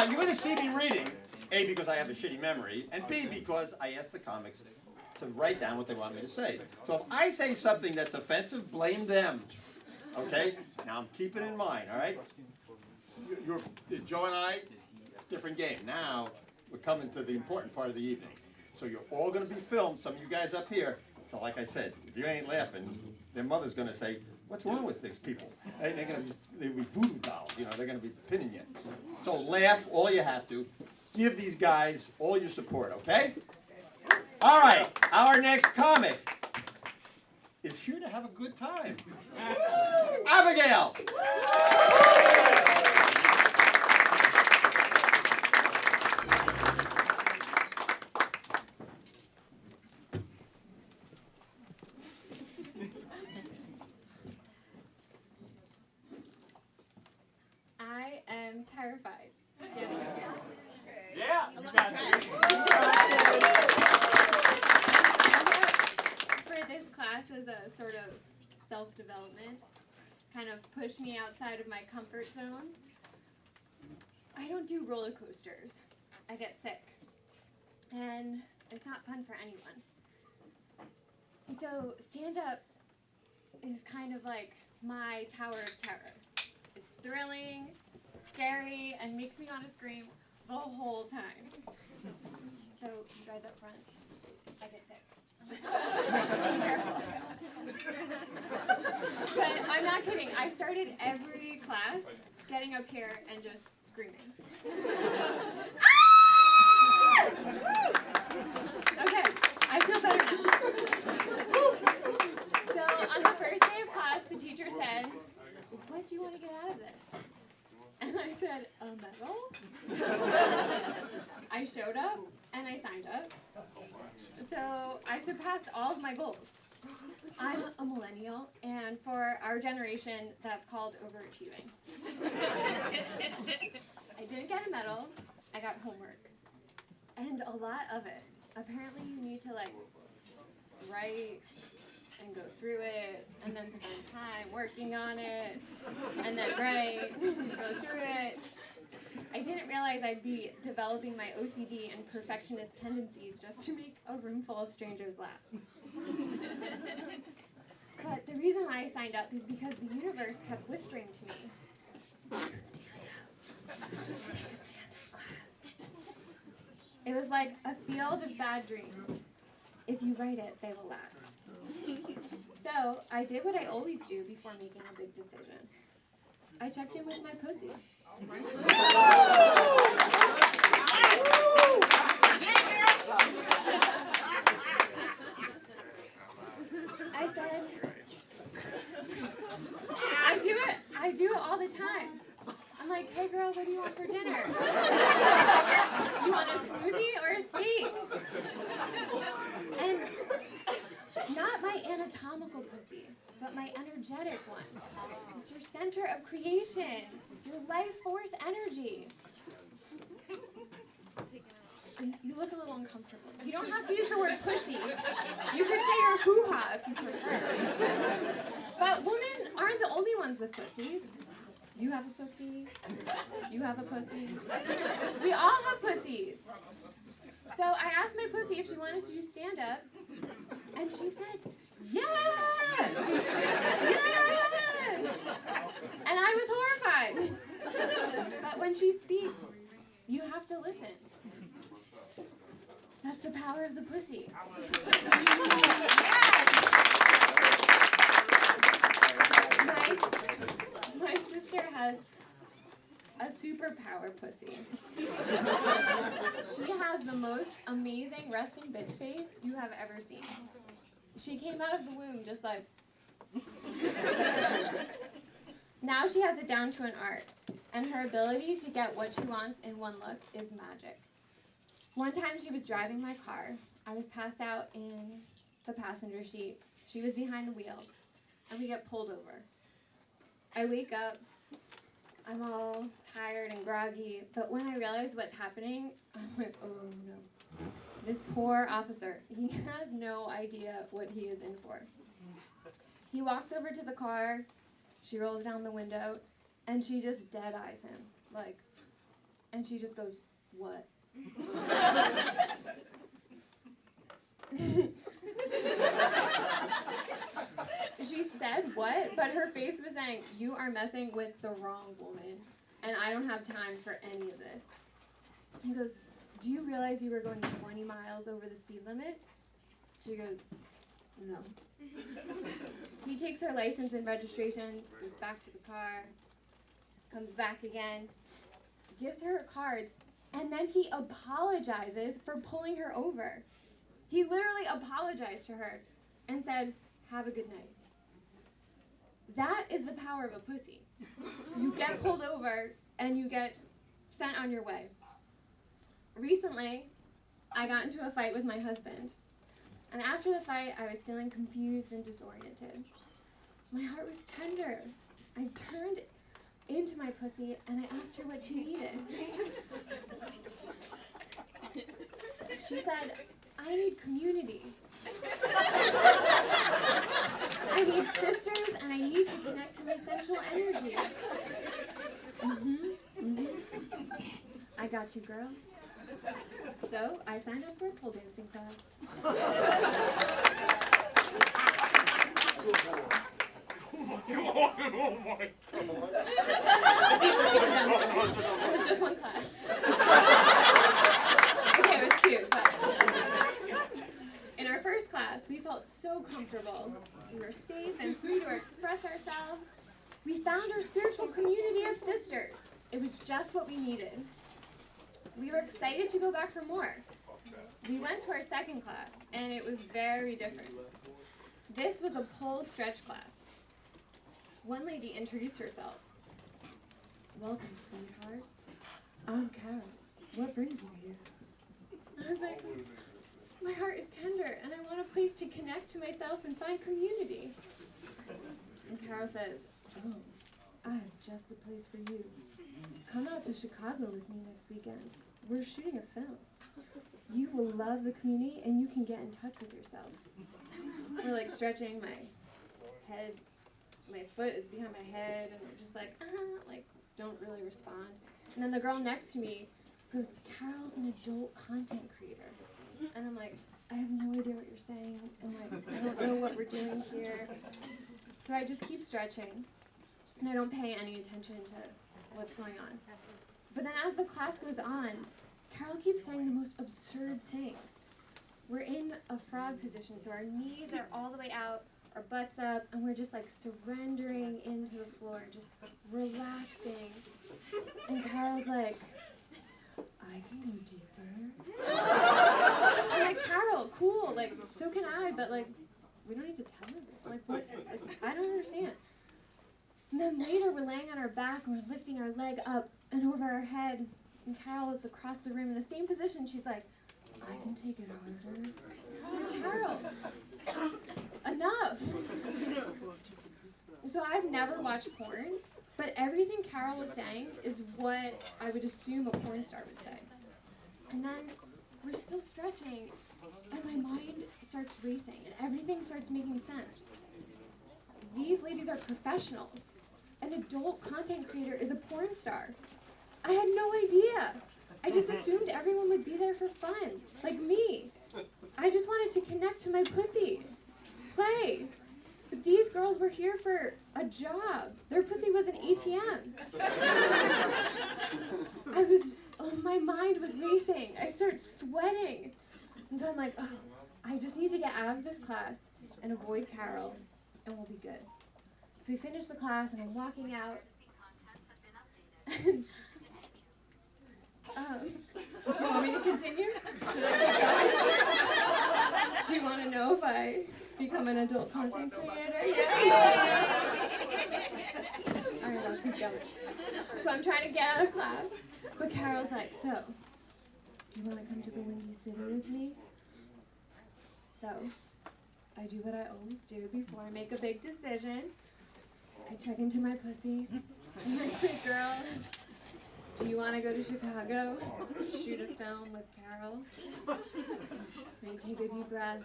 Now, you're going to see me reading, A, because I have a shitty memory, and B, because I asked the comics to write down what they want me to say. So if I say something that's offensive, blame them. Okay? Now, keep it in mind, all right? Joe and I, different game. Now, we're coming to the important part of the evening. So you're all going to be filmed, some of you guys up here. So like I said, if you ain't laughing, their mother's going to say, what's wrong with these people? They're going to be voodoo dolls, you know, they're going to be pinning you. So laugh all you have to. Give these guys all your support, okay? All right, our next comic is here to have a good time. Abigail! I am terrified. Yeah, you got this. For this class as a sort of self-development, kind of push me outside of my comfort zone. I don't do roller coasters. I get sick. And it's not fun for anyone. And so stand-up is kind of like my tower of terror. It's thrilling, scary, and makes me want to scream the whole time. So, you guys up front, I get sick. Just be careful. But I'm not kidding. I started every class getting up here and just screaming. Ah! Okay, I feel better now. So, on the first day of class, the teacher said, what do you want to get out of this? And I said, a medal? I showed up and I signed up. So I surpassed all of my goals. I'm a millennial, and for our generation, that's called overachieving. I didn't get a medal, I got homework. And a lot of it. Apparently you need to write and go through it, and then spend time working on it, and then write, go through it. I didn't realize I'd be developing my OCD and perfectionist tendencies just to make a room full of strangers laugh. But the reason why I signed up is because the universe kept whispering to me, do stand up. Take a stand-up class. It was like a field of bad dreams. If you write it, they will laugh. So, I did what I always do before making a big decision. I checked in with my pussy. I said, I do it all the time. I'm like, hey girl, what do you want for dinner? You want a smoothie or a steak? And not my anatomical pussy, but my energetic one. It's your center of creation, your life force energy. You look a little uncomfortable. You don't have to use the word pussy. You could say your hoo-ha if you prefer. But women aren't the only ones with pussies. You have a pussy. You have a pussy. We all have pussies. So I asked my pussy if she wanted to do stand-up, and she said, yes! Yes! And I was horrified. But when she speaks, you have to listen. That's the power of the pussy. My sister has a superpower pussy. She has the most amazing resting bitch face you have ever seen. She came out of the womb just like... Now she has it down to an art, and her ability to get what she wants in one look is magic. One time she was driving my car. I was passed out in the passenger seat. She was behind the wheel, and we get pulled over. I wake up. I'm all tired and groggy, but when I realize what's happening, I'm like, oh no. This poor officer, he has no idea what he is in for. He walks over to the car, she rolls down the window, and she just dead-eyes him, like, And she just goes, "What?" She said what, but her face was saying, "You are messing with the wrong woman, and I don't have time for any of this." He goes, "Do you realize you were going 20 miles over the speed limit?" She goes, "No." He takes her license and registration, goes back to the car, comes back again, gives her cards, and then he apologizes for pulling her over. He literally apologized to her and said, "Have a good night." That is the power of a pussy. You get pulled over and you get sent on your way. Recently, I got into a fight with my husband. And after the fight, I was feeling confused and disoriented. My heart was tender. I turned into my pussy and I asked her what she needed. She said, "I need community. I need sisters and I need to connect to my sensual energy." I got you, girl. So I signed up for a pole dancing class. It was just one class. Okay, it was two, but in our first class, we felt so comfortable. We were safe and free to express ourselves. We found our spiritual community of sisters. It was just what we needed. We were excited to go back for more. We went to our second class, and it was very different. This was a pole stretch class. One lady introduced herself. "Welcome, sweetheart. I'm Carol. What brings you here?" And I was like, "My heart is tender, and I want a place to connect to myself and find community." And Carol says, "Oh, I have just the place for you. Come out to Chicago with me next weekend. We're shooting a film. You will love the community, and you can get in touch with yourself." We're like stretching, my head, my foot is behind my head, and we're just like don't really respond. And then the girl next to me goes, "Carol's an adult content creator." And I'm like, "I have no idea what you're saying, and I don't know what we're doing here." So I just keep stretching, and I don't pay any attention to what's going on. But then as the class goes on, Carol keeps saying the most absurd things. We're in a frog position, so our knees are all the way out, our butts up, and we're just surrendering into the floor, just relaxing. And Carol's like, "I can go deeper." I'm like, "Carol, cool, so can I, but we don't need to tell her. What? I don't understand." And then later we're laying on our back and we're lifting our leg up and over our head, and Carol is across the room in the same position. She's like, "I can take it harder." I'm like, "Carol, enough." So I've never watched porn, but everything Carol was saying is what I would assume a porn star would say. And then we're still stretching, and my mind starts racing, and everything starts making sense. These ladies are professionals. An adult content creator is a porn star. I had no idea. I just assumed everyone would be there for fun, like me. I just wanted to connect to my pussy, play. But these girls were here for a job. Their pussy was an ATM. My mind was racing. I started sweating. And so I'm like, I just need to get out of this class and avoid Carol, and we'll be good. So we finish the class, and I'm walking out. You want me to continue? Should I keep going? Do you want to know if I become an adult content creator? Yeah. All right, I'll keep going. So I'm trying to get out of class, but Carol's like, "So, do you want to come to the Windy City with me?" So I do what I always do before I make a big decision. I check into my pussy, and I say, "Girl, do you want to go to Chicago, shoot a film with Carol?" And I take a deep breath.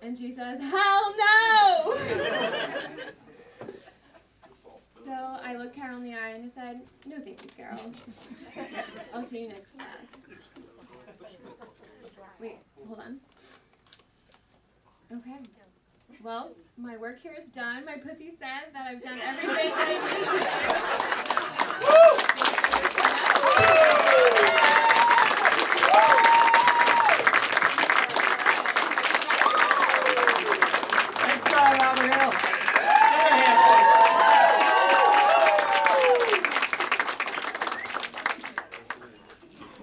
And she says, "Hell no!" So So I looked Carol in the eye and I said, no thank you, Carol. I'll see you next class. Wait, hold on. Okay. Well, my work here is done. My pussy said that I've done everything that I needed to Great job, Abigail.